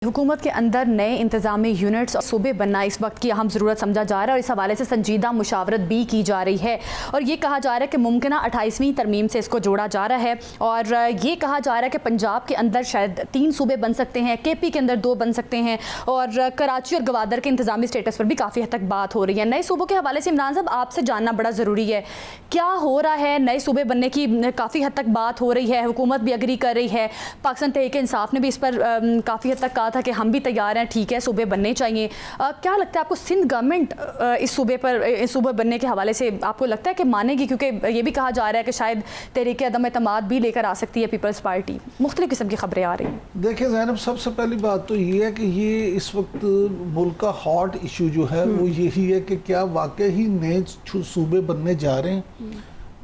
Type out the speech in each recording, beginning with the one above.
हुकूमत के अंदर नए इंतजामी यूनिट्स और सूबे बनना इस वक्त की अहम ज़रूरत समझा जा रहा है और इस हवाले से संजीदा मुशावरत भी की जा रही है और ये कहा जा रहा है कि मुमकिन 28वीं तरमीम से इसको जोड़ा जा रहा है और ये कहा जा रहा है कि पंजाब के अंदर शायद 3 सूबे बन सकते हैं, KP के अंदर 2 बन सकते हैं और कराची और गवादर के इंतजामी स्टेटस पर भी काफ़ी हद तक बात हो रही है। नए सूबों के हवाले से इमरान साहब आपसे जानना बड़ा ज़रूरी है, क्या हो रहा है? नए सूबे बनने की काफ़ी हद तक बात हो रही है, हुकूमत भी एग्री कर रही है, पाकिस्तान तहरीक इंसाफ ने भी इस पर काफ़ी हद तक कहा था कि हम भी तैयार हैं, ठीक है सूबे बनने चाहिए। क्या लगता है आपको सिंध गवर्नमेंट इस सूबे बनने के हवाले से आपको लगता है कि मानेगी? क्योंकि ये भी कहा जा रहा है कि शायद तहरीक अदम एतमाद भी लेकर आ सकती है पीपल्स पार्टी, मुख्तलिफ किस्म की खबरें आ रही हैं। देखिए ज़ैनब, सबसे पहली बात तो ये है कि ये इस वक्त मुल्क का हॉट इशू जो है वो यही है कि क्या वाकई ही नए सूबे बनने जा रहे हैं।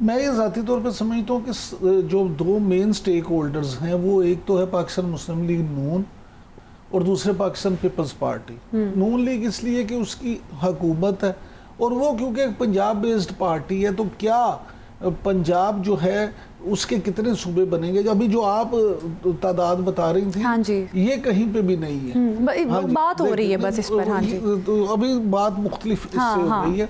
मैं ये ज़ाती तौर पर समझता हूँ कि जो 2 मेन स्टेक होल्डर्स हैं वो एक तो है पाकिस्तान मुस्लिम लीग नून और दूसरे पाकिस्तान पीपल्स पार्टी। नून लीग इसलिए कि उसकी हुकूमत है और वो क्योंकि एक पंजाब बेस्ड पार्टी है, तो क्या पंजाब जो है उसके कितने सूबे बनेंगे? अभी जो आप तादाद बता रही थी, हाँ जी, ये कहीं पे भी नहीं है। हाँ बात हो रही है बस इस पर। हाँ जी, तो अभी बात मुख्तलिफ इससे हो रही है।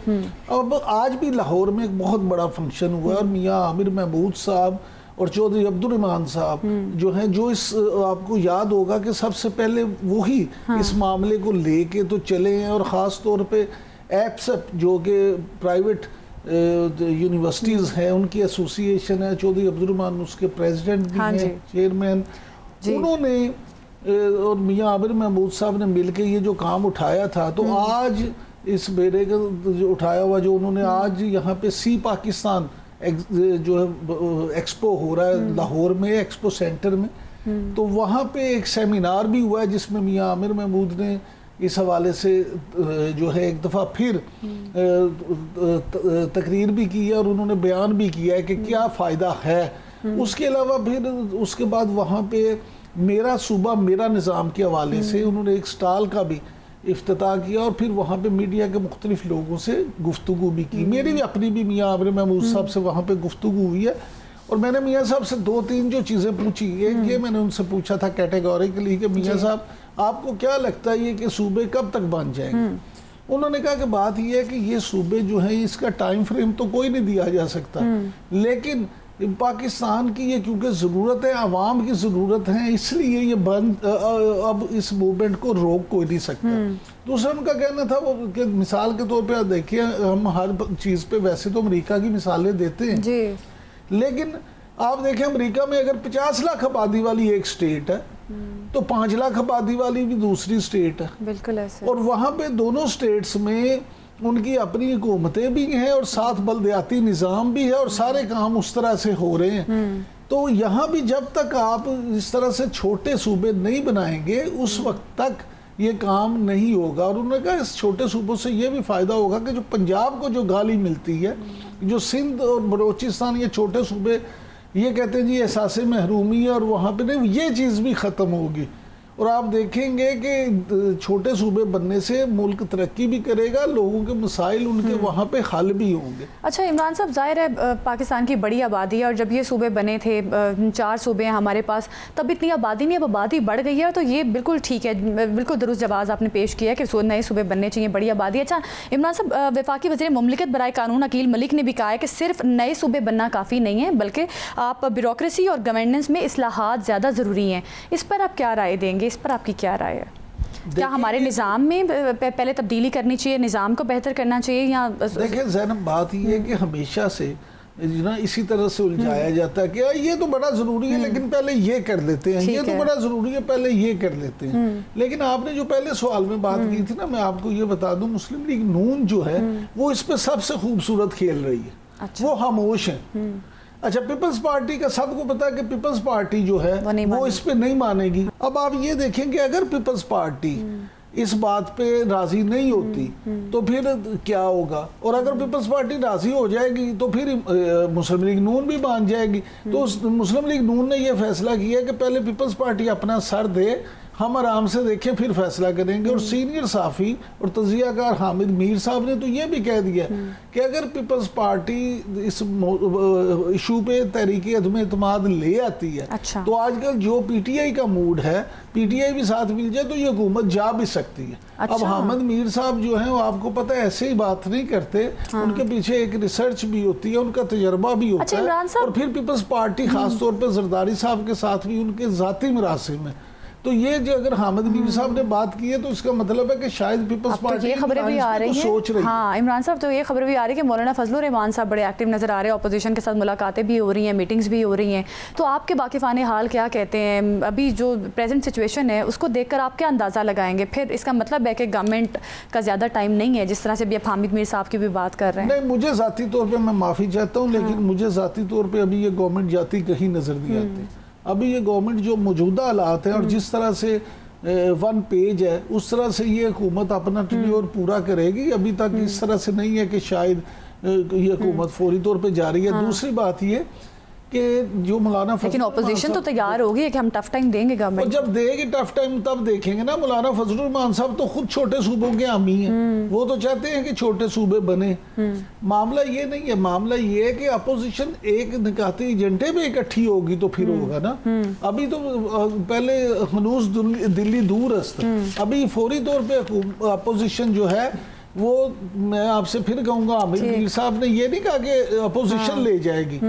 अब आज भी लाहौर में एक बहुत बड़ा फंक्शन हुआ और मियाँ आमिर महमूद साहब और चौधरी अब्दुर्रहमान साहब जो हैं, जो इस आपको याद होगा कि सबसे पहले वही इस मामले को लेके तो चले हैं और ख़ास तौर पे एप्सप जो कि प्राइवेट यूनिवर्सिटीज़ हैं उनकी एसोसिएशन है, चौधरी अब्दुर्रहमान उसके प्रेसिडेंट भी हैं, चेयरमैन, उन्होंने और मियाँ आमिर महमूद साहब ने मिलके ये जो काम उठाया था, तो आज इस बेड़े का जो उठाया हुआ जो उन्होंने आज यहाँ पे सी पाकिस्तान जो है एक्सपो हो रहा है लाहौर में, एक्सपो सेंटर में, तो वहाँ पे एक सेमिनार भी हुआ है जिसमें मियाँ आमिर महमूद ने इस हवाले से जो है एक दफ़ा फिर तकरीर भी की है और उन्होंने बयान भी किया है कि क्या फ़ायदा है। उसके अलावा फिर उसके बाद वहाँ पे मेरा सूबा मेरा निज़ाम के हवाले से उन्होंने एक स्टॉल का भी इफ्तिताह किया और फिर वहाँ पे मीडिया के मुख्तलिफ लोगों से गुफ्तगू भी की। मेरी भी अपनी भी मियाँ आमिर महमूद साहब से वहाँ पे गुफ्तगू हुई है और मैंने मियाँ साहब से 2-3 जो चीज़ें पूछी, ये मैंने उनसे पूछा था कैटेगोरिकली कि मियाँ साहब आपको क्या लगता है ये कि सूबे कब तक बन जाएंगे? उन्होंने कहा कि बात ये है कि ये सूबे जो हैं इसका टाइम फ्रेम तो कोई नहीं दिया जा सकता, लेकिन पाकिस्तान की ये क्योंकि ज़रूरत है, आवाम की ज़रूरत है, इसलिए ये बंद अब इस मूवमेंट को रोक कोई नहीं सकता। दूसरा उनका कहना था वो कि मिसाल के तौर पे देखिए, हम हर चीज़ पे वैसे तो अमेरिका की मिसालें देते हैं जी, लेकिन आप देखें अमेरिका में अगर 50 लाख आबादी वाली एक स्टेट है तो 5 लाख आबादी वाली भी दूसरी स्टेट है, बिल्कुल ऐसे, और वहाँ पे दोनों स्टेट्स में उनकी अपनी हुकूमतें भी हैं और साथ बलदियाती निज़ाम भी है और सारे काम उस तरह से हो रहे हैं। तो यहाँ भी जब तक आप इस तरह से छोटे सूबे नहीं बनाएंगे उस वक्त तक ये काम नहीं होगा। और उन्होंने कहा इस छोटे सूबों से ये भी फ़ायदा होगा कि जो पंजाब को जो गाली मिलती है, जो सिंध और बलोचिस्तान ये छोटे सूबे ये कहते हैं जी एहसास महरूमी है और वहाँ पे नहीं, ये चीज़ भी ख़त्म होगी और आप देखेंगे कि छोटे सूबे बनने से मुल्क तरक्की भी करेगा, लोगों के मसाइल उनके वहाँ पे हल भी होंगे। अच्छा इमरान साहब, ज़ाहिर है पाकिस्तान की बड़ी आबादी है और जब ये सूबे बने थे 4 सूबे हैं हमारे पास, तब इतनी आबादी नहीं, अब आबादी बढ़ गई है, तो ये बिल्कुल ठीक है, बिल्कुल दुरुस्त जवाब आपने पेश किया है कि नए सूबे बनने चाहिए, बड़ी आबादी। अच्छा इमरान साहब, वफाकी वज़ीर मुमलिकत बराए कानून अकील मलिक ने भी कहा है कि सिर्फ नए सूबे बनना काफ़ी नहीं है, बल्कि आप ब्यूरोक्रेसी और गवर्नेंस में इस्लाहात ज़्यादा ज़रूरी हैं। इस पर आप क्या राय देंगे? इस पर आपकी क्या राय है? क्या हमारे निज़ाम में पहले तब्दीली करनी चाहिए, निज़ाम को बेहतर करना चाहिए, या? देखिए ज़ैनब, बात ये है कि हमेशा से ना इसी तरह से उलझाया जाता है कि ये तो बड़ा ज़रूरी है लेकिन पहले ये कर लेते हैं, ये तो बड़ा ज़रूरी है पहले ये कर लेते हैं। लेकिन आपने जो पहले सवाल में बात की थी ना, मैं आपको ये बता दूं, मुस्लिम लीग नून जो है वो इस पर सबसे खूबसूरत खेल रही है। अच्छा। वो खामोश है। अच्छा, पीपल्स पार्टी का सबको पता है कि पीपल्स पार्टी जो है वो इस पे नहीं मानेगी। अब आप ये देखें कि अगर पीपल्स पार्टी इस बात पे राजी नहीं होती तो फिर क्या होगा, और अगर पीपल्स पार्टी राजी हो जाएगी तो फिर मुस्लिम लीग नून भी मान जाएगी। तो मुस्लिम लीग नून ने ये फैसला किया कि पहले पीपल्स पार्टी अपना सर दे, ہم آرام سے دیکھیں پھر فیصلہ کریں گے. اور سینئر صحافی اور تجزیہ کار حامد میر صاحب نے تو یہ بھی کہہ دیا کہ اگر پیپلز پارٹی اس ایشو پہ تحریک عدم اعتماد لے آتی ہے تو آج کل جو پی ٹی آئی کا موڈ ہے, پی ٹی آئی بھی ساتھ مل جائے تو یہ حکومت جا بھی سکتی ہے. اب حامد میر صاحب جو ہیں وہ آپ کو پتہ ہے ایسے ہی بات نہیں کرتے, ان کے پیچھے ایک ریسرچ بھی ہوتی ہے, ان کا تجربہ بھی ہوتا ہے, اور پھر پیپلز پارٹی خاص طور پہ زرداری صاحب کے ساتھ بھی ان کے ذاتی مراسم ہیں. تو یہ جو اگر حامد میر صاحب نے بات کی ہے تو اس کا مطلب ہے کہ شاید پیپلز پارٹی یہ خبریں بھی آ رہی ہیں. ہاں عمران صاحب, تو یہ خبر بھی آ رہی ہے کہ مولانا فضل الرحمان صاحب بڑے ایکٹیو نظر آ رہے ہیں, اپوزیشن کے ساتھ ملاقاتیں بھی ہو رہی ہیں, میٹنگز بھی ہو رہی ہیں. تو آپ کے واقفان حال کیا کہتے ہیں؟ ابھی جو پریزنٹ سچویشن ہے اس کو دیکھ کر آپ کیا اندازہ لگائیں گے؟ پھر اس کا مطلب ہے کہ گورنمنٹ کا زیادہ ٹائم نہیں ہے, جس طرح سے بھی اب حامد میر صاحب کی بھی بات کر رہے ہیں. نہیں, مجھے ذاتی طور پہ میں معافی چاہتا ہوں, لیکن مجھے ذاتی طور پہ ابھی یہ گورنمنٹ جاتی کہیں نظر نہیں آتی. ابھی یہ گورنمنٹ جو موجودہ حالات ہیں اور جس طرح سے ون پیج ہے اس طرح سے یہ حکومت اپنا ٹینیور پورا کرے گی. ابھی تک اس طرح سے نہیں ہے کہ شاید یہ حکومت فوری طور پہ جاری ہے. دوسری بات یہ کہ جو مولانا فضل, لیکن اپوزیشن تو تیار ہوگی کہ ہم ٹف ٹائم دیں گے گورنمنٹ. اور جب دے گی ٹف ٹائم تب دیکھیں گے نا. مولانا فضل الرحمان صاحب تو خود چھوٹے صوبوں کے حامی ہیں, وہ تو چاہتے ہیں کہ چھوٹے صوبے بنے. معاملہ یہ نہیں ہے, معاملہ یہ ہے کہ اپوزیشن ایک نکاتی ایجنٹے میں اکٹھی ہوگی تو پھر ہوگا نا. ابھی تو پہلے ہنوز دلی دور است, ابھی فوری طور پہ اپوزیشن جو ہے وہ, میں آپ سے پھر کہوں گا, حامد میر صاحب نے یہ نہیں کہا کہ اپوزیشن لے جائے گی,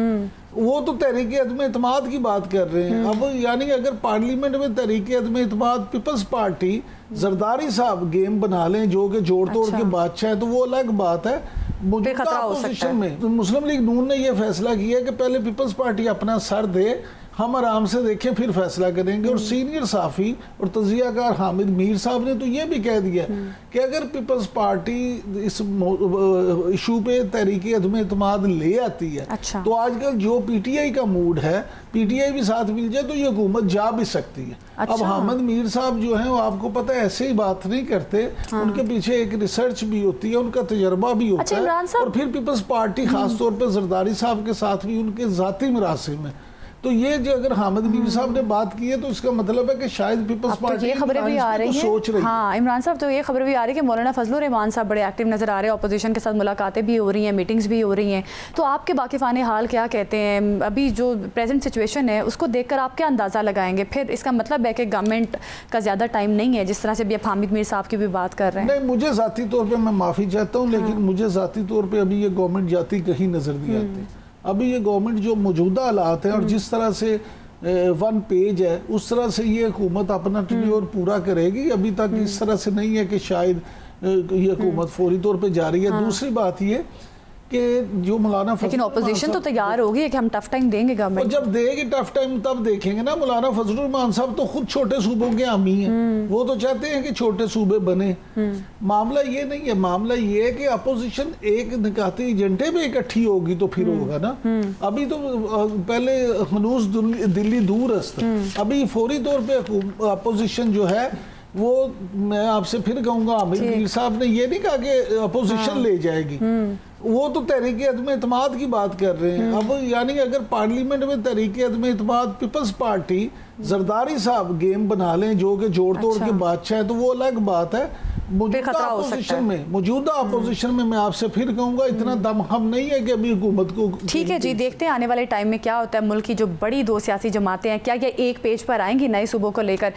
وہ تو تحریک عدم اعتماد کی بات کر رہے ہیں. اب یعنی اگر پارلیمنٹ میں تحریک عدم اعتماد پیپلز پارٹی زرداری صاحب گیم بنا لیں جو کہ جوڑ توڑ کے بادشاہ ہے تو وہ الگ بات ہے. موجودہ اپوزیشن میں مسلم لیگ نون نے یہ فیصلہ کیا کہ پہلے پیپلز پارٹی اپنا سر دے, ہم آرام سے دیکھیں پھر فیصلہ کریں گے. اور سینئر صحافی اور تجزیہ کار حامد میر صاحب نے تو یہ بھی کہہ دیا کہ اگر پیپلز پارٹی اس ایشو پہ تحریک عدم اعتماد لے آتی ہے تو آج کل جو پی ٹی آئی کا موڈ ہے, پی ٹی آئی بھی ساتھ مل جائے تو یہ حکومت جا بھی سکتی ہے. اب حامد میر صاحب جو ہیں وہ آپ کو پتہ ہے ایسے ہی بات نہیں کرتے, ان کے پیچھے ایک ریسرچ بھی ہوتی ہے, ان کا تجربہ بھی ہوتا ہے, اور پھر پیپلز پارٹی خاص طور پہ زرداری صاحب کے ساتھ بھی ان کے ذاتی مراسم ہیں. تو یہ جو اگر حامد میر صاحب نے بات کی ہے تو اس کا مطلب ہے کہ شاید پیپلز پارٹی یہ خبریں بھی آ رہی ہیں. ہاں عمران صاحب, تو یہ خبر بھی آ رہی ہے کہ مولانا فضل الرحمان صاحب بڑے ایکٹیو نظر آ رہے ہیں, اپوزیشن کے ساتھ ملاقاتیں بھی ہو رہی ہیں, میٹنگز بھی ہو رہی ہیں. تو آپ کے واقفان حال کیا کہتے ہیں؟ ابھی جو پریزنٹ سچویشن ہے اس کو دیکھ کر آپ کیا اندازہ لگائیں گے؟ پھر اس کا مطلب ہے کہ گورنمنٹ کا زیادہ ٹائم نہیں ہے, جس طرح سے بھی اب حامد میر صاحب کی بھی بات کر رہے ہیں. نہیں, مجھے ذاتی طور پہ میں معافی چاہتا ہوں, لیکن مجھے ذاتی طور پہ ابھی یہ گورنمنٹ جاتی کہیں نظر نہیں آتی. ابھی یہ گورنمنٹ جو موجودہ حالات ہیں اور جس طرح سے ون پیج ہے اس طرح سے یہ حکومت اپنا ٹینیور پورا کرے گی. ابھی تک اس طرح سے نہیں ہے کہ شاید یہ حکومت فوری طور پہ جاری ہے. دوسری بات یہ کہ جو مولانا فضل, لیکن اپوزیشن تو تیار ہوگی کہ ہم ٹف ٹائم دیں گے گورنمنٹ. اور جب دے گی ٹف ٹائم تب دیکھیں گے نا. مولانا فضل الرحمان صاحب تو خود چھوٹے صوبوں کے حامی ہیں, وہ تو چاہتے ہیں کہ چھوٹے صوبے بنے. معاملہ یہ نہیں ہے, معاملہ یہ ہے کہ اپوزیشن ایک نکاتی ایجنٹے میں اکٹھی ہوگی تو پھر ہوگا نا. ابھی تو پہلے ہنوز دلی دور است, ابھی فوری طور پہ اپوزیشن جو ہے وہ, میں آپ سے پھر کہوں گا, حامد میر صاحب نے یہ نہیں کہا کہ اپوزیشن لے جائے گی, وہ تو تحریک عدم اعتماد کی بات کر رہے ہیں. اب یعنی اگر پارلیمنٹ میں تحریک عدم اعتماد پیپلز پارٹی زرداری صاحب گیم بنا لیں جو کہ جوڑ توڑ کے بادشاہ ہے تو وہ الگ بات ہے. موجودہ اپوزیشن میں میں آپ سے پھر کہوں گا اتنا دم خم نہیں ہے کہ ابھی حکومت کو. ٹھیک ہے جی, دیکھتے ہیں آنے والے ٹائم میں کیا ہوتا ہے. ملک کی جو بڑی دو سیاسی جماعتیں ہیں کیا یہ ایک پیج پر آئیں گی نئے صوبوں کو لے کر؟